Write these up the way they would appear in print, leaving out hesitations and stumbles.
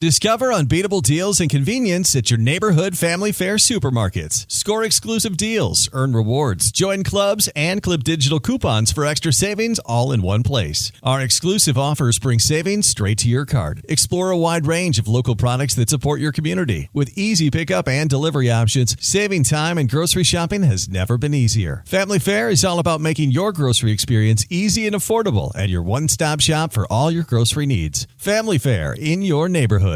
Discover unbeatable deals and convenience at your neighborhood family fare supermarkets. Score exclusive deals, earn rewards, join clubs, and clip digital coupons for extra savings all in one place. Our exclusive offers bring savings straight to your card. Explore a wide range of local products that support your community. With easy pickup and delivery options, saving time and grocery shopping has never been easier. Family Fare is all about making your grocery experience easy and affordable at your one-stop shop for all your grocery needs. Family Fare in your neighborhood.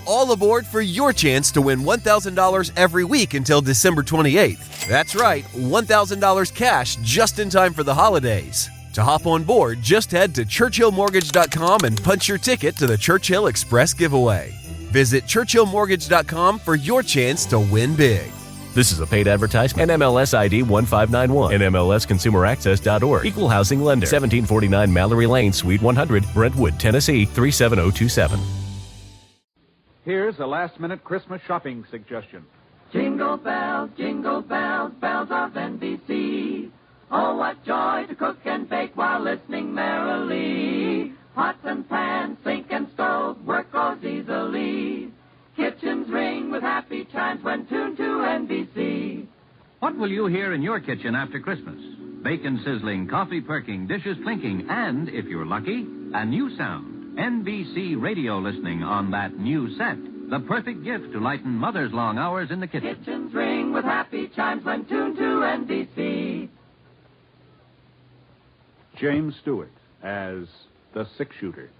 All aboard for your chance to win $1,000 every week until December 28th. That's right, $1,000 cash just in time for the holidays. To hop on board, just head to ChurchillMortgage.com and punch your ticket to the Churchill Express giveaway. Visit ChurchillMortgage.com for your chance to win big. This is a paid advertisement. NMLS ID 1591. NMLSConsumerAccess.org. Equal housing lender. 1749 Mallory Lane, Suite 100, Brentwood, Tennessee 37027. Here's a last-minute Christmas shopping suggestion. Jingle bells, bells of NBC. Oh, what joy to cook and bake while listening merrily. Pots and pans, sink and stove, work goes easily. Kitchens ring with happy chimes when tuned to NBC. What will you hear in your kitchen after Christmas? Bacon sizzling, coffee perking, dishes clinking, and, if you're lucky, a new sound. NBC radio listening on that new set. The perfect gift to lighten mother's long hours in the kitchen. Kitchens ring with happy chimes when tuned to NBC. James Stewart as the six-shooter.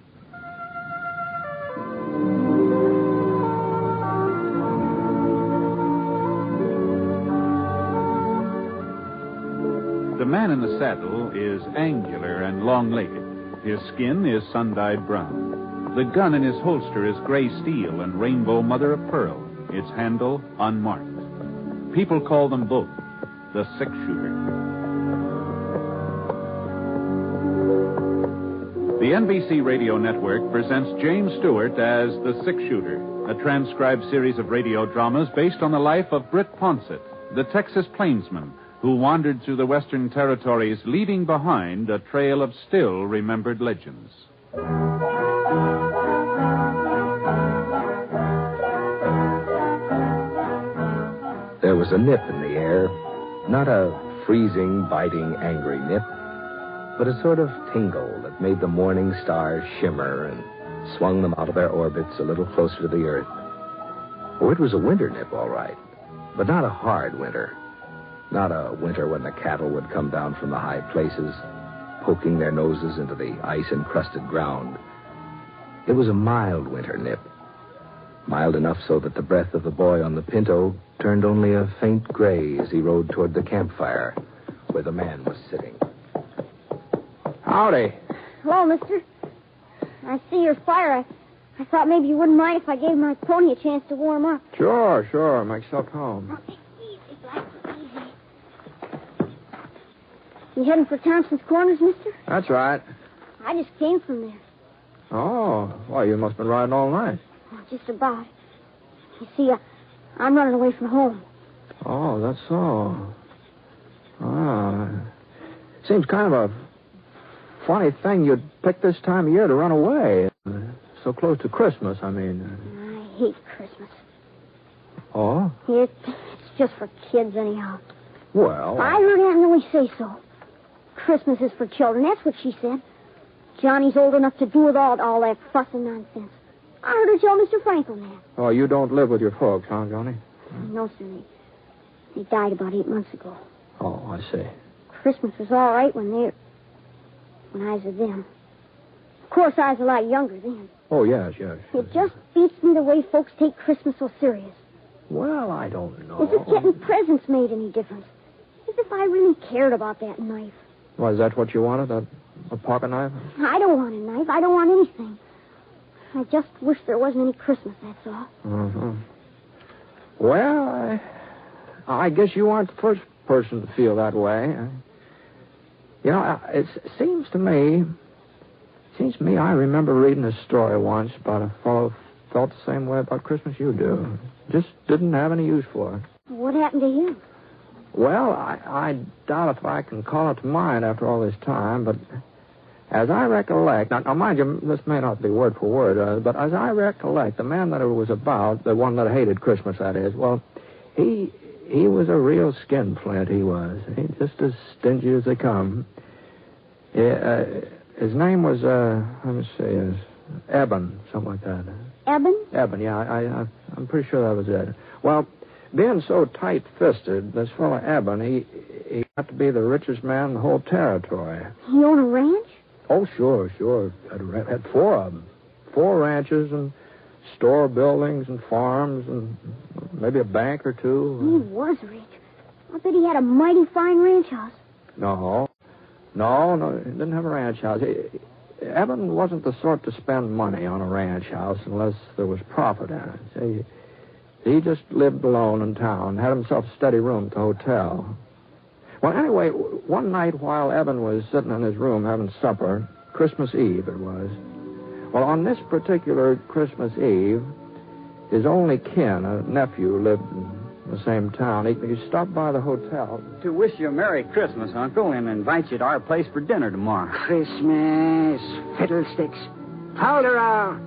The man in the saddle is angular and long-legged. His skin is sun-dyed brown. The gun in his holster is gray steel and rainbow mother-of-pearl, its handle unmarked. People call them both the six-shooter. The NBC Radio Network presents James Stewart as the six-shooter, a transcribed series of radio dramas based on the life of Britt Ponsett, the Texas plainsman who wandered through the Western Territories, leaving behind a trail of still-remembered legends. There was a nip in the air, not a freezing, biting, angry nip, but a sort of tingle that made the morning stars shimmer and swung them out of their orbits a little closer to the earth. Oh, it was a winter nip, all right, but not a hard winter. Not a winter when the cattle would come down from the high places, poking their noses into the ice-encrusted ground. It was a mild winter nip. Mild enough so that the breath of the boy on the Pinto turned only a faint gray as he rode toward the campfire where the man was sitting. Howdy. Hello, mister. I see your fire. I thought maybe you wouldn't mind if I gave my pony a chance to warm up. Sure. Make yourself home. You heading for Thompson's Corners, mister? That's right. I just came from there. Oh, well, you must have been riding all night. Oh, just about. You see, I'm running away from home. Oh, that's so. Seems kind of a funny thing you'd pick this time of year to run away. So close to Christmas, I mean. I hate Christmas. Oh? It's just for kids, anyhow. Well... I heard Aunt Millie say so. Christmas is for children. That's what she said. Johnny's old enough to do without all that fuss and nonsense. I heard her tell Mr. Franklin that. Oh, you don't live with your folks, huh, Johnny? No, sir. They died about 8 months ago. Oh, I see. Christmas was all right when I was with them. Of course, I was a lot younger then. Oh, yes. It just beats me the way folks take Christmas so serious. Well, I don't know. As if getting presents made any difference. As if I really cared about that knife. Well, is that what you wanted, a pocket knife? I don't want a knife. I don't want anything. I just wish there wasn't any Christmas, that's all. Uh-huh. Well, I guess you aren't the first person to feel that way. You know, it seems to me I remember reading a story once about a fellow who felt the same way about Christmas you do. Just didn't have any use for it. What happened to him? Well, I doubt if I can call it to mind after all this time, but As I recollect, now mind you, this may not be word for word, but as I recollect, the man that it was about, the one that hated Christmas, that is, well, he was a real skinflint, he was. He just as stingy as they come. His name was, let me see, Eben, something like that. Eben? Eben, yeah, I'm pretty sure that was it. Well, being so tight-fisted, this fellow Eben, he got to be the richest man in the whole territory. He owned a ranch? Oh, sure. Had 4 of them. 4 ranches and store buildings and farms and maybe a bank or 2. He was rich. I bet he had a mighty fine ranch house. No, he didn't have a ranch house. Eben wasn't the sort to spend money on a ranch house unless there was profit in it. See, he just lived alone in town, had himself a steady room at the hotel. Well, anyway, one night while Eben was sitting in his room having supper, Christmas Eve it was. Well, on this particular Christmas Eve, his only kin, a nephew, lived in the same town. He stopped by the hotel. To wish you a Merry Christmas, Uncle, and invite you to our place for dinner tomorrow. Christmas, fiddlesticks. Folderol.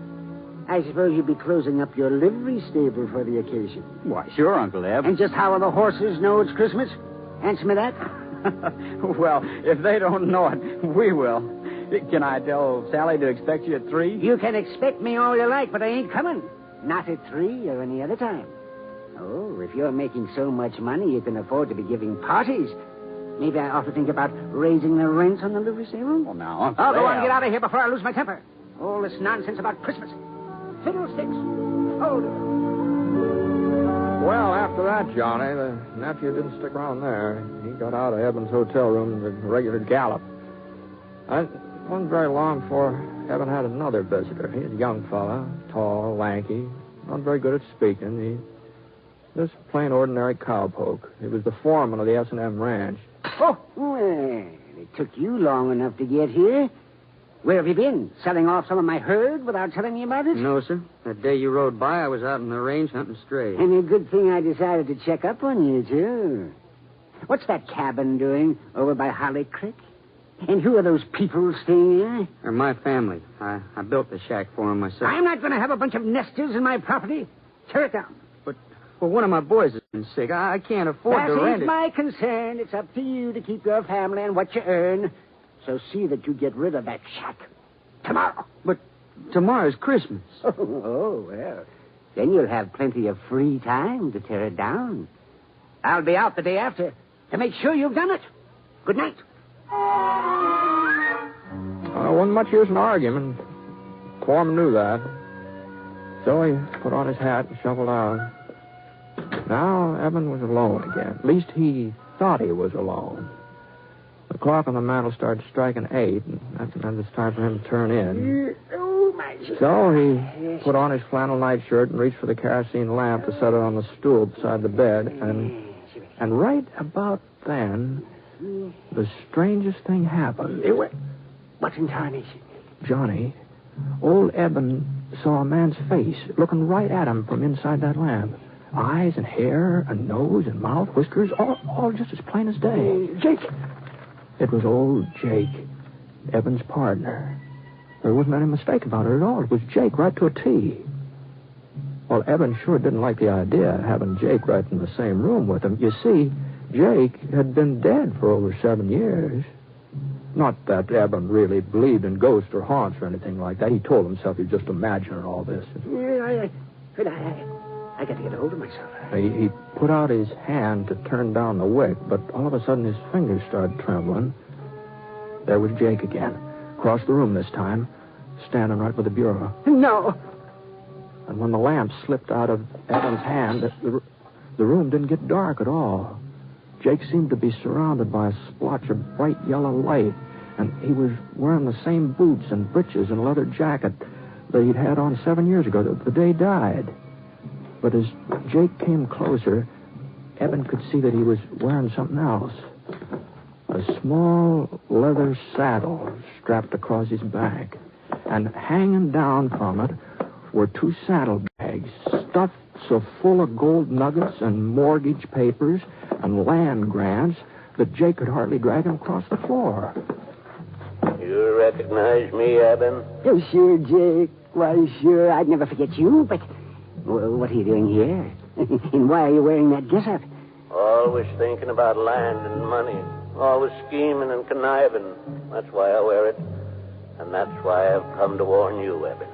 I suppose you'll be closing up your livery stable for the occasion. Why, sure, Uncle Eb. And just how will the horses know it's Christmas? Answer me that. Well, if they don't know it, we will. Can I tell Sally to expect you at 3? You can expect me all you like, but I ain't coming. Not at 3 or any other time. Oh, if you're making so much money you can afford to be giving parties, maybe I ought to think about raising the rent on the livery stable. Well, now, Uncle I'll go on and get out of here before I lose my temper. All this nonsense about Christmas. Fiddlesticks. Hold it. Well, after that, Johnny, the nephew didn't stick around there. He got out of Eben's hotel room with a regular gallop. It wasn't very long before Eben had another visitor. He was a young fella, tall, lanky, not very good at speaking. Just plain ordinary cowpoke. He was the foreman of the S&M ranch. Oh, well, it took you long enough to get here. Where have you been? Selling off some of my herd without telling me about it? No, sir. That day you rode by, I was out in the range hunting strays. And a good thing I decided to check up on you, too. What's that cabin doing over by Holly Creek? And who are those people staying there? They're my family. I built the shack for them myself. I'm not going to have a bunch of nesters in my property. Tear it down. Well, one of my boys has been sick. I can't afford to rent it. That ain't my concern. It's up to you to keep your family and what you earn. So see that you get rid of that shack tomorrow. But tomorrow's Christmas. Oh, well. Then you'll have plenty of free time to tear it down. I'll be out the day after to make sure you've done it. Good night. Wasn't much use in arguing. Foreman knew that. So he put on his hat and shuffled out. Now Eben was alone again. At least he thought he was alone. The clock on the mantel started striking 8, and then it's time for him to turn in. Oh, my... So he put on his flannel nightshirt and reached for the kerosene lamp to set it on the stool beside the bed. And right about then, the strangest thing happened. What in tarnation? Johnny, old Eben saw a man's face looking right at him from inside that lamp. Eyes and hair and nose and mouth, whiskers, all just as plain as day. Jake! It was old Jake, Eben's partner. There wasn't any mistake about it at all. It was Jake right to a T. Well, Eben sure didn't like the idea of having Jake right in the same room with him. You see, Jake had been dead for over 7 years. Not that Eben really believed in ghosts or haunts or anything like that. He told himself he was just imagining all this. I got to get a hold of myself. He put out his hand to turn down the wick, but all of a sudden his fingers started trembling. There was Jake again, across the room this time, standing right by the bureau. No. And when the lamp slipped out of Eben's hand, the room didn't get dark at all. Jake seemed to be surrounded by a splotch of bright yellow light, and he was wearing the same boots and breeches and leather jacket that he'd had on 7 years ago, the day he died. But as Jake came closer, Eben could see that he was wearing something else. A small leather saddle strapped across his back. And hanging down from it were 2 saddlebags stuffed so full of gold nuggets and mortgage papers and land grants that Jake could hardly drag him across the floor. You recognize me, Eben? Oh, sure, Jake. Why, sure. I'd never forget you, but... Well, what are you doing here? And why are you wearing that getup? Always thinking about land and money. Always scheming and conniving. That's why I wear it. And that's why I've come to warn you, Eben.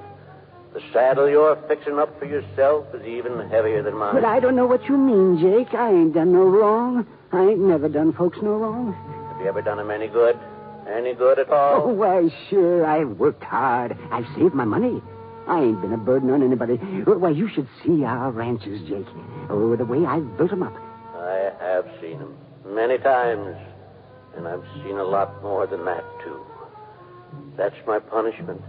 The saddle you're fixing up for yourself is even heavier than mine. But I don't know what you mean, Jake. I ain't done no wrong. I ain't never done folks no wrong. Have you ever done them any good? Any good at all? Oh, why, sure. I've worked hard. I've saved my money. I ain't been a burden on anybody. Why, you should see our ranches, Jake. Oh, the way I've built them up. I have seen them many times. And I've seen a lot more than that, too. That's my punishment.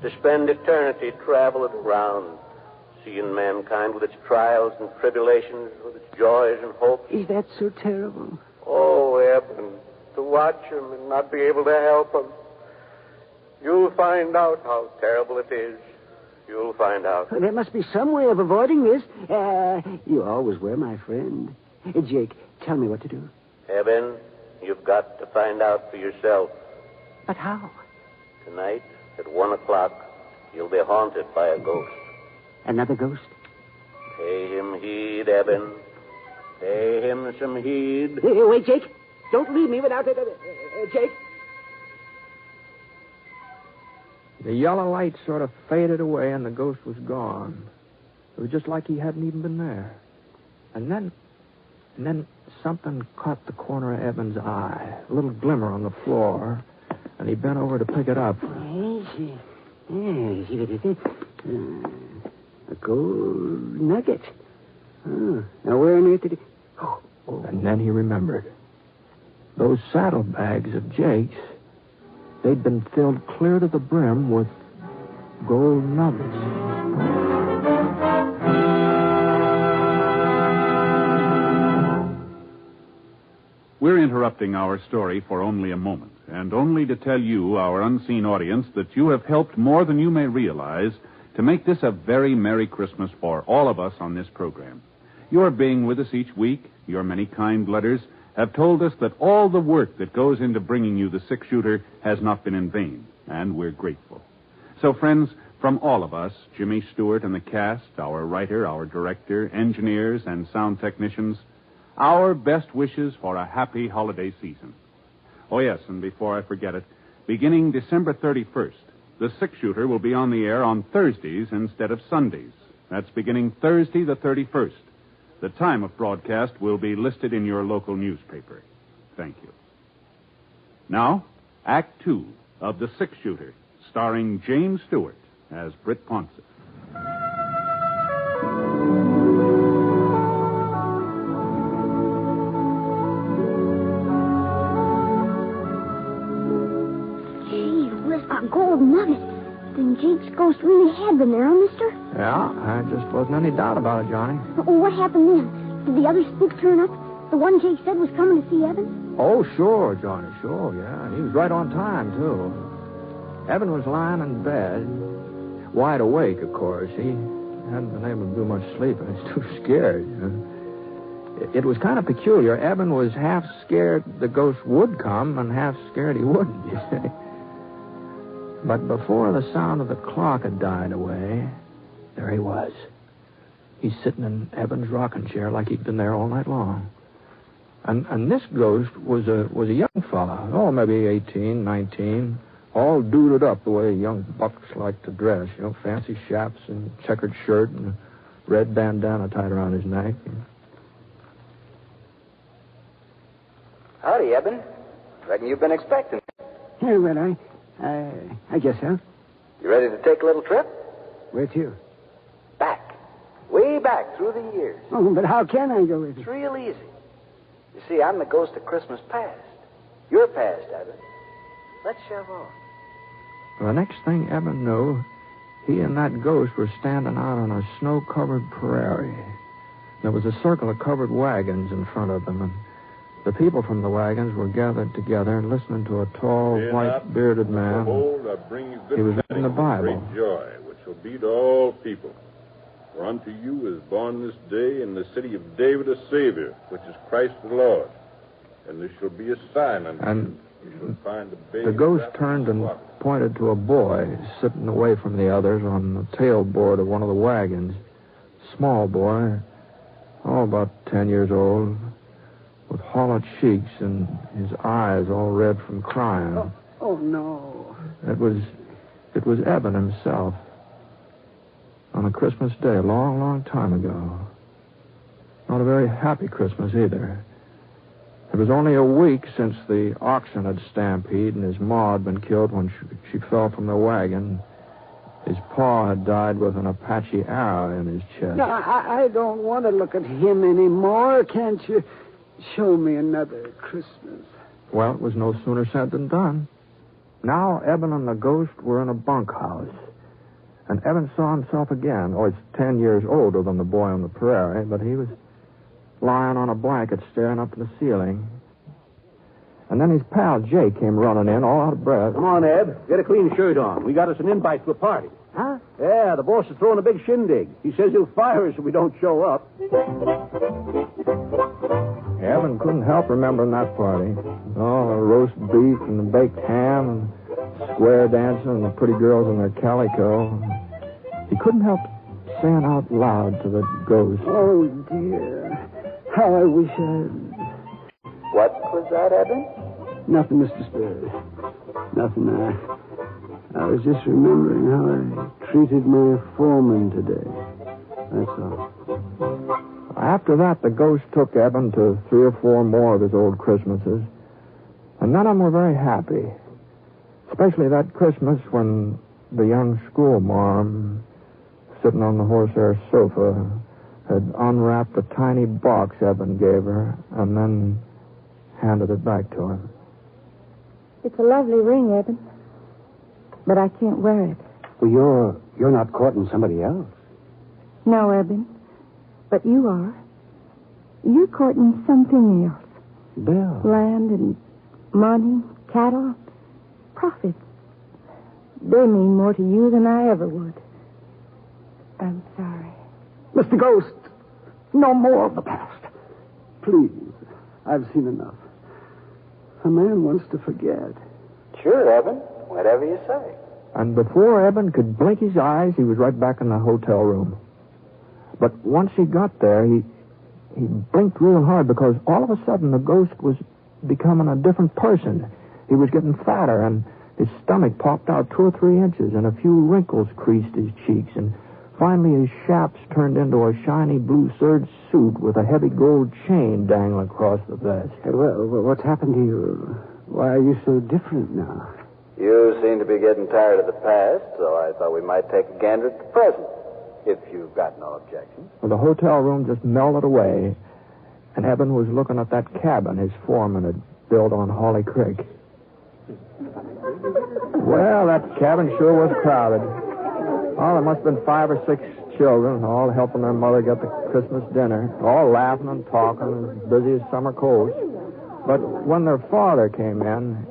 To spend eternity traveling around, seeing mankind with its trials and tribulations, with its joys and hopes. Is that so terrible? Oh, Eben, to watch him and not be able to help him. You'll find out how terrible it is. You'll find out. There must be some way of avoiding this. You always were my friend. Jake, tell me what to do. Eben, you've got to find out for yourself. But how? Tonight, at 1 o'clock, you'll be haunted by a ghost. Another ghost? Pay him heed, Eben. Pay him some heed. Wait, Jake. Don't leave me without it. Jake. The yellow light sort of faded away and the ghost was gone. It was just like he hadn't even been there. And then something caught the corner of Eben's eye. A little glimmer on the floor. And he bent over to pick it up. A gold nugget. Oh, now where on earth did it... Oh. And then he remembered. Those saddlebags of Jake's, they'd been filled clear to the brim with gold nuggets. We're interrupting our story for only a moment, and only to tell you, our unseen audience, that you have helped more than you may realize to make this a very Merry Christmas for all of us on this program. Your being with us each week, your many kind letters, have told us that all the work that goes into bringing you the six-shooter has not been in vain, and we're grateful. So, friends, from all of us, Jimmy Stewart and the cast, our writer, our director, engineers, and sound technicians, our best wishes for a happy holiday season. Oh, yes, and before I forget it, beginning December 31st, the six-shooter will be on the air on Thursdays instead of Sundays. That's beginning Thursday the 31st. The time of broadcast will be listed in your local newspaper. Thank you. Now, Act 2 of The Six-Shooter, starring James Stewart as Britt Ponset. Gee whiz, a gold nugget. Then Jake's ghost really had been there, huh, mister? Yeah, there just wasn't any doubt about it, Johnny. Oh, what happened then? Did the other spook turn up? The one Jake said was coming to see Evan? Oh, sure, Johnny, sure, yeah. He was right on time, too. Evan was lying in bed, wide awake, of course. He hadn't been able to do much sleeping. He was too scared. It was kind of peculiar. Evan was half scared the ghost would come and half scared he wouldn't, you see. But before the sound of the clock had died away, there he was. He's sitting in Evan's rocking chair like he'd been there all night long. And this ghost was a young fella, maybe 18, 19, all duded up the way young bucks like to dress, fancy chaps and checkered shirt and a red bandana tied around his neck. Howdy, Eben. Reckon you've been expecting. Yeah, well, I guess so. You ready to take a little trip? Where to? Back. Way back through the years. Oh, but how can I go with It's you? real easy. You see, I'm the ghost of Christmas past. You're past, Eben. Let's shove on. The next thing Evan knew, he and that ghost were standing out on a snow-covered prairie. There was a circle of covered wagons in front of them, and the people from the wagons were gathered together and listening to a tall, white-bearded man. He was reading the Bible. Great joy, which shall be to all people. For unto you is born this day in the city of David a Savior, which is Christ the Lord. And there shall be a sign unto you. You shall find the baby. The ghost turned and pointed to a boy sitting away from the others on the tailboard of one of the wagons. Small boy, about 10 years old, with hollow cheeks and his eyes all red from crying. Oh, no. It was Eben himself. On a Christmas day, a long, long time ago. Not a very happy Christmas either. It was only a week since the oxen had stampeded and his ma had been killed when she fell from the wagon. His pa had died with an Apache arrow in his chest. No, I don't want to look at him anymore. Can't you show me another Christmas? Well, it was no sooner said than done. Now Eben and the ghost were in a bunkhouse. And Eben saw himself again. Oh, he's 10 years older than the boy on the prairie, but he was lying on a blanket staring up at the ceiling. And then his pal Jay came running in, all out of breath. Come on, Eb. Get a clean shirt on. We got us an invite to a party. Huh? Yeah, the boss is throwing a big shindig. He says he'll fire us if we don't show up. Eben couldn't help remembering that party. All the roast beef and the baked ham and square dancing and the pretty girls in their calico. He couldn't help saying out loud to the ghost. Oh, dear. How I wish I'd... What was that, Eben? Nothing, Mr. Spurs. Nothing. I was just remembering how I treated my foreman today. That's all. After that, the ghost took Eben to 3 or 4 more of his old Christmases. And none of them were very happy. Especially that Christmas when the young schoolmarm, sitting on the horsehair sofa, had unwrapped a tiny box Eben gave her and then handed it back to him. It's a lovely ring, Eben. But I can't wear it. Well, you're not courting somebody else. No, Eben. But you are. You're courting something else. Bill. Land and money, cattle, profits. They mean more to you than I ever would. I'm sorry. Mr. Ghost, no more of the past. Please, I've seen enough. A man wants to forget. Sure, Eben. Whatever you say. And before Eben could blink his eyes, he was right back in the hotel room. But once he got there, he blinked real hard because all of a sudden the ghost was becoming a different person. He was getting fatter, and his stomach popped out 2 or 3 inches, and a few wrinkles creased his cheeks, and finally his chaps turned into a shiny blue serge suit with a heavy gold chain dangling across the vest. Hey, well, what's happened to you? Why are you so different now? You seem to be getting tired of the past, so I thought we might take a gander at the present, if you've got no objections. Well, the hotel room just melted away, and Eben was looking at that cabin his foreman had built on Holly Creek. Well, that cabin sure was crowded. Oh, there must have been 5 or 6 children, all helping their mother get the Christmas dinner, all laughing and talking, as busy as summer coast. But when their father came in,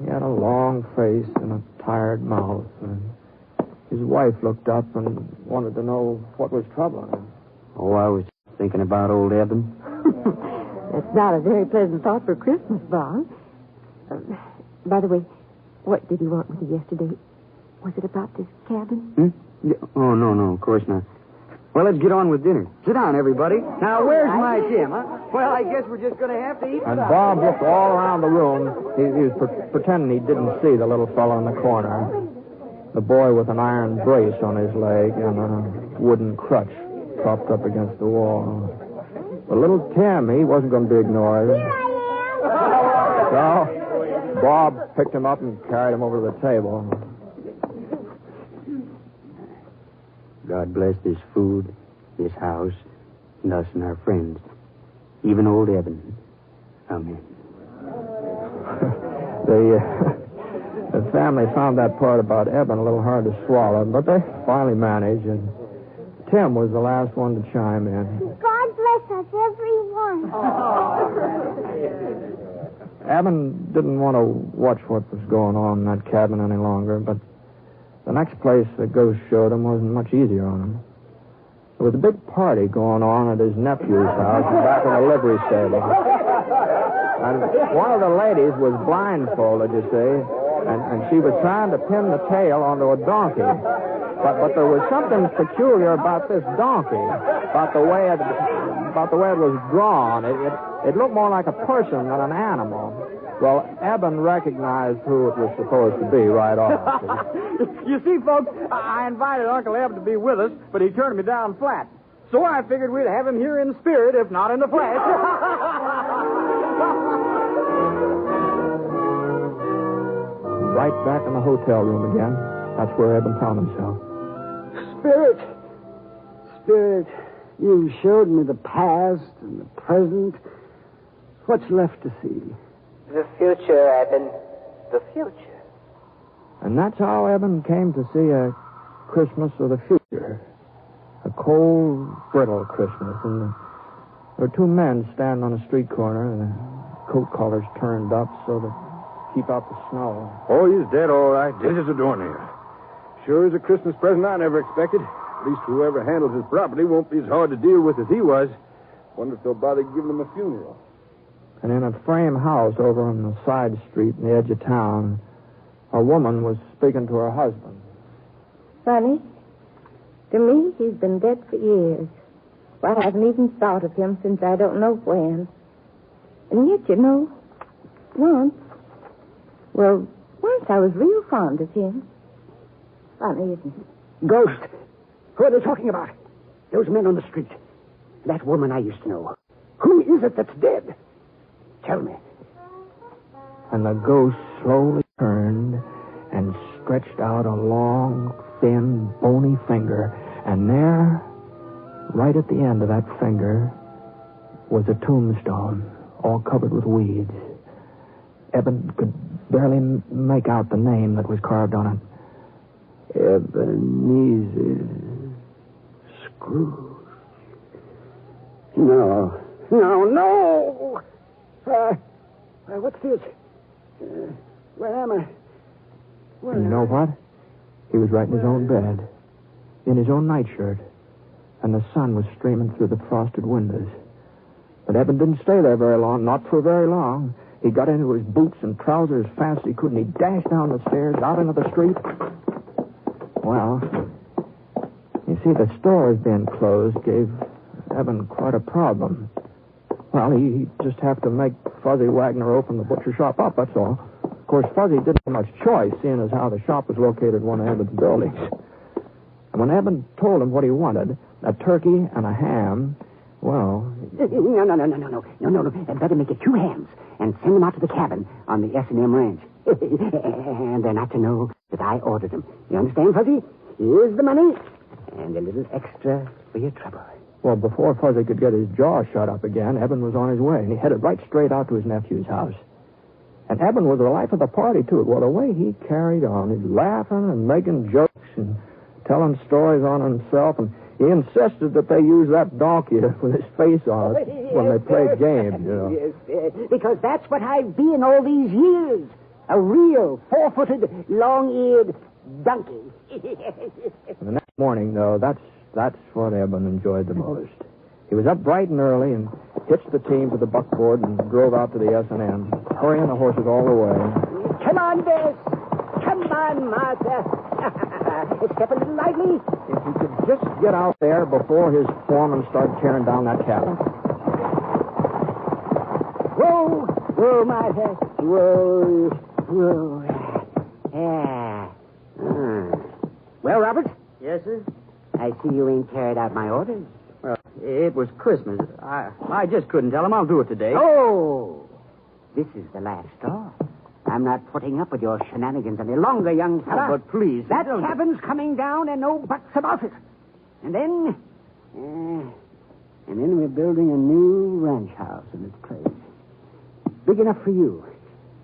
he had a long face and a tired mouth, and his wife looked up and wanted to know what was troubling him. Oh, I was thinking about old Eben. That's not a very pleasant thought for Christmas, Bob. By the way, what did you want with you yesterday? Was it about this cabin? Yeah. Oh, no, of course not. Well, let's get on with dinner. Sit down, everybody. Now, where's my Tim, huh? Well, I guess we're just going to have to eat And Bob looked all around the room. He was pretending he didn't see the little fellow in the corner. The boy with an iron brace on his leg and a wooden crutch propped up against the wall. But little Tim, he wasn't going to be ignored. So Bob picked him up and carried him over to the table. God bless this food, this house, and us and our friends. Even old Eben. Amen. The family found that part about Eben a little hard to swallow, but they finally managed, and Tim was the last one to chime in. God bless us, everyone. Eben didn't want to watch what was going on in that cabin any longer, but the next place the ghost showed him wasn't much easier on him. There was a big party going on at his nephew's house back in the livery stable. And one of the ladies was blindfolded, you see, and she was trying to pin the tail onto a donkey. But there was something peculiar about this donkey, about the way it was drawn. It looked more like a person than an animal. Well, Eben recognized who it was supposed to be right off. You see, folks, I invited Uncle Eb to be with us, but he turned me down flat. So I figured we'd have him here in spirit, if not in the flesh. Right back in the hotel room again. That's where Eben found himself. Spirit, you showed me the past and the present. What's left to see? The future, Eben. The future. And that's how Eben came to see a Christmas of the future. A cold, brittle Christmas. And there were two men standing on a street corner, and their coat collars turned up so to keep out the snow. Oh, he's dead, all right. Dead as a doornail. Sure is a Christmas present I never expected. At least whoever handles his property won't be as hard to deal with as he was. Wonder if they'll bother giving him a funeral. And in a frame house over on the side street in the edge of town, a woman was speaking to her husband. Funny. To me, he's been dead for years. Well, I haven't even thought of him since I don't know when. And yet, you know, once I was real fond of him. Funny, isn't it? Ghost. Who are they talking about? Those men on the street. That woman I used to know. Who is it that's dead? Tell me. And the ghost slowly turned and stretched out a long, thin, bony finger. And there, right at the end of that finger, was a tombstone, all covered with weeds. Eben could barely make out the name that was carved on it. Ebenezer Scrooge. No. What's this? Where am I? And you know what? He was right in his own bed, in his own nightshirt, and the sun was streaming through the frosted windows. But Eben didn't stay there very long, not for very long. He got into his boots and trousers as fast as he could, and he dashed down the stairs, out into the street. Well, you see, the stores being closed gave Eben quite a problem. Well, he just have to make Fuzzy Wagner open the butcher shop up, that's all. Of course, Fuzzy didn't have much choice, seeing as how the shop was located in one of Eben's buildings. And when Eben told him what he wanted, a turkey and a ham, well... No. Better make it 2 hams and send them out to the cabin on the S&M ranch. And they're not to know that I ordered them. You understand, Fuzzy? Here's the money and a little extra for your trouble. Well, before Fuzzy could get his jaw shut up again, Eben was on his way, and he headed right straight out to his nephew's house. And Eben was the life of the party, too. Well, the way he carried on, he's laughing and making jokes and telling stories on himself, and he insisted that they use that donkey with his face on it when they played games, you know. Yes, because that's what I've been all these years. A real 4-footed, long-eared donkey. The next morning, though, that's what Eben enjoyed the most. He was up bright and early and hitched the team to the buckboard and drove out to the S&M, hurrying the horses all the way. Come on, Bess. Come on, Martha. Step a little lively. If he could just get out there before his foreman started tearing down that cabin. Whoa, Martha. Whoa. Yeah. Well, Robert? Yes, sir? I see you ain't carried out my orders. Well, it was Christmas. I just couldn't tell him I'll do it today. Oh! This is the last straw. I'm not putting up with your shenanigans any longer, young fella. But please... That cabin's coming down and no buts about it. And then we're building a new ranch house in its place. Big enough for you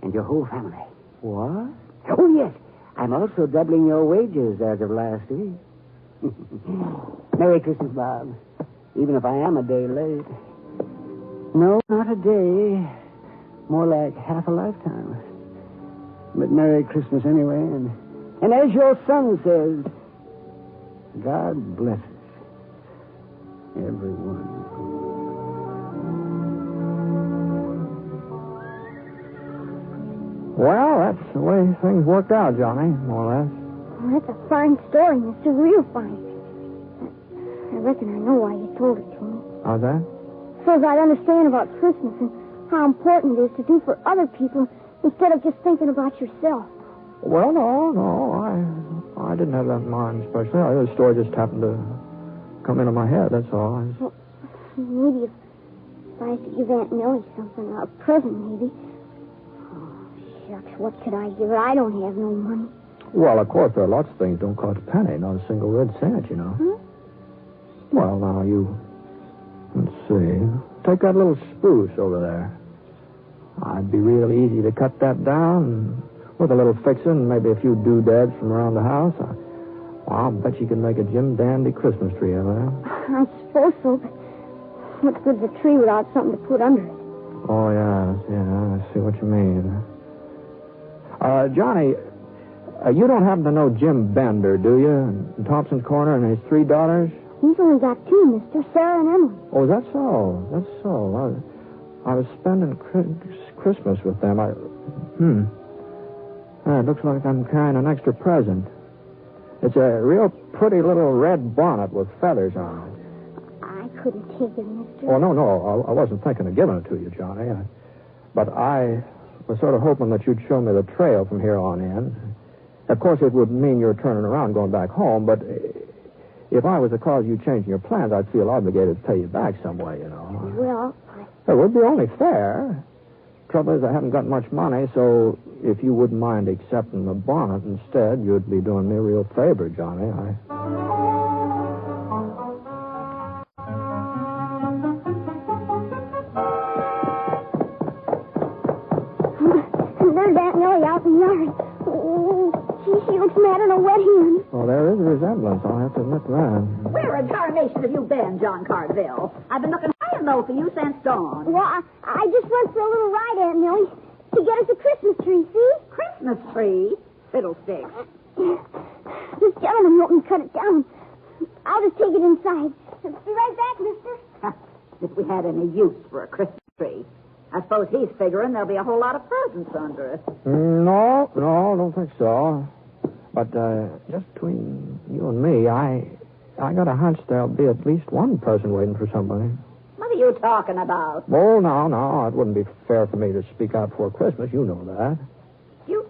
and your whole family. What? Oh, yes. I'm also doubling your wages as of last week. Merry Christmas, Bob. Even if I am a day late. No, not a day. More like half a lifetime. But Merry Christmas anyway. And as your son says, God blesses everyone. that's the way things worked out, Johnny, more or less. Well, that's a fine story, mister. Real fine. I reckon I know why you told it to me. How's that? So that I'd understand about Christmas and how important it is to do for other people instead of just thinking about yourself. Well, no. I didn't have that in mind, especially. The story just happened to come into my head, that's all. Well, maybe if I had to give Aunt Nellie something, a present, maybe. Oh, shucks, what could I give her? I don't have no money. Well, of course, there are lots of things that don't cost a penny, not a single red cent, you know. Hmm? Well, now, let's see. Take that little spruce over there. It'd be real easy to cut that down with a little fixing and maybe a few doodads from around the house. I'll bet you can make a Jim Dandy Christmas tree out of that. I suppose so, but what good's a tree without something to put under it? Oh, yeah, I see what you mean. Johnny, you don't happen to know Jim Bender, do you? In Thompson's Corner and his 3 daughters? He's only got 2, mister, Sarah and Emily. Oh, that's so. I was spending Christmas with them. It looks like I'm carrying an extra present. It's a real pretty little red bonnet with feathers on it. I couldn't take it, mister. Oh, no. I wasn't thinking of giving it to you, Johnny. But I was sort of hoping that you'd show me the trail from here on in. Of course, it would mean you're turning around going back home, but if I was to cause you changing your plans, I'd feel obligated to pay you back some way, you know. Well, It would be only fair. Trouble is, I haven't got much money, so if you wouldn't mind accepting the bonnet instead, you'd be doing me a real favor, Johnny. There's Aunt Nellie out in the yard. Oh, she looks mad in a wet hen. Well, there is a resemblance, I'll have to admit to that. Where in tarnation have you been, John Carville? I've been looking high and low for you since dawn. Well, I just went for a little ride, Aunt Nellie, to get us a Christmas tree, see? Christmas tree? Fiddlesticks. This gentleman helped me cut it down. I'll just take it inside. Be right back, mister. If we had any use for a Christmas tree. I suppose he's figuring there'll be a whole lot of presents under it. No, I don't think so. But just between you and me, I got a hunch there'll be at least one person waiting for somebody. What are you talking about? Oh, no. It wouldn't be fair for me to speak out before Christmas. You know that. You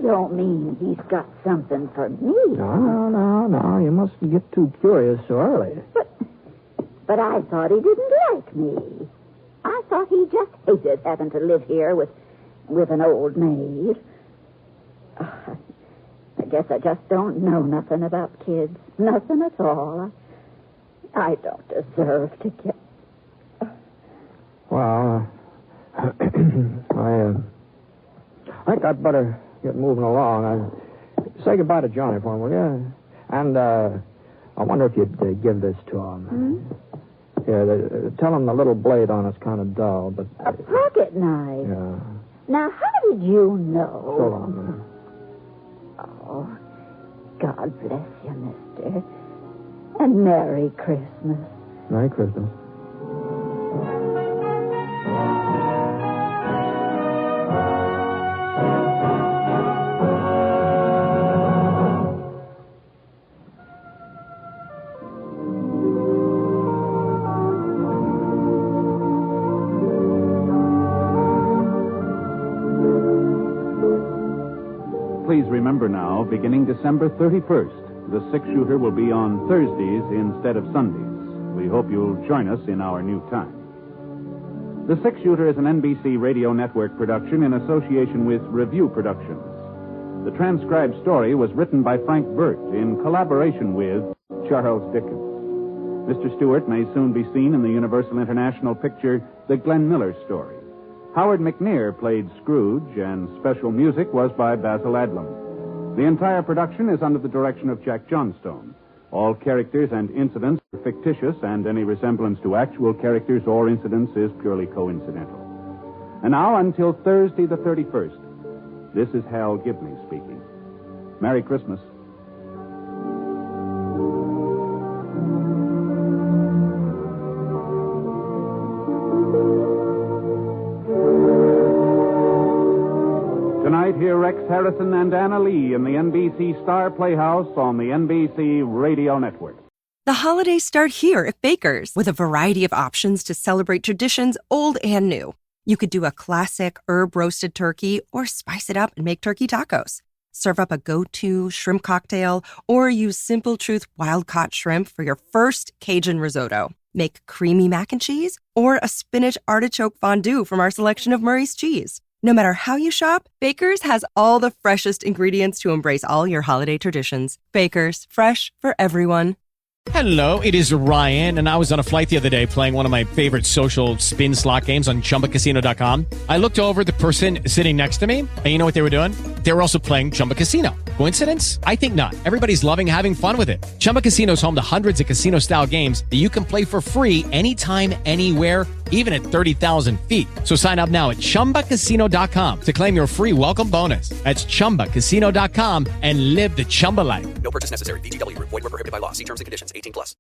don't mean he's got something for me? No. You mustn't get too curious so early. But I thought he didn't like me. I thought he just hated having to live here with an old maid. I guess I just don't know nothing about kids. Nothing at all. I don't deserve to get... Well, I think I'd better get moving along. Say goodbye to Johnny for him, will you? And I wonder if you'd give this to him. Hmm? Yeah, tell him the little blade on it's kind of dull, but... A pocket knife? Yeah. Now, how did you know? So long, Oh, God bless you, mister. And Merry Christmas. Merry Christmas. Please remember now, beginning December 31st, the six-shooter will be on Thursdays instead of Sundays. We hope you'll join us in our new time. The Six-Shooter is an NBC Radio Network production in association with Review Productions. The transcribed story was written by Frank Burt in collaboration with Charles Dickens. Mr. Stewart may soon be seen in the Universal International picture The Glenn Miller Story. Howard McNear played Scrooge, and special music was by Basil Adlam. The entire production is under the direction of Jack Johnstone. All characters and incidents are fictitious, and any resemblance to actual characters or incidents is purely coincidental. And now, until Thursday the 31st, this is Hal Gibney speaking. Merry Christmas. hear Rex Harrison and Anna Lee in the NBC Star Playhouse on the NBC Radio Network. The holidays start here at Baker's with a variety of options to celebrate traditions old and new. You could do a classic herb-roasted turkey or spice it up and make turkey tacos. Serve up a go-to shrimp cocktail or use Simple Truth wild-caught shrimp for your first Cajun risotto. Make creamy mac and cheese or a spinach artichoke fondue from our selection of Murray's cheese. No matter how you shop, Baker's has all the freshest ingredients to embrace all your holiday traditions. Baker's, fresh for everyone. Hello, it is Ryan, and I was on a flight the other day playing one of my favorite social spin slot games on ChumbaCasino.com. I looked over at the person sitting next to me, and you know what they were doing? They were also playing Chumba Casino. Coincidence? I think not. Everybody's loving having fun with it. Chumba Casino is home to hundreds of casino-style games that you can play for free anytime, anywhere, even at 30,000 feet. So sign up now at ChumbaCasino.com to claim your free welcome bonus. That's ChumbaCasino.com and live the Chumba life. No purchase necessary. VGW. Void where prohibited by law. See terms and conditions. 18+.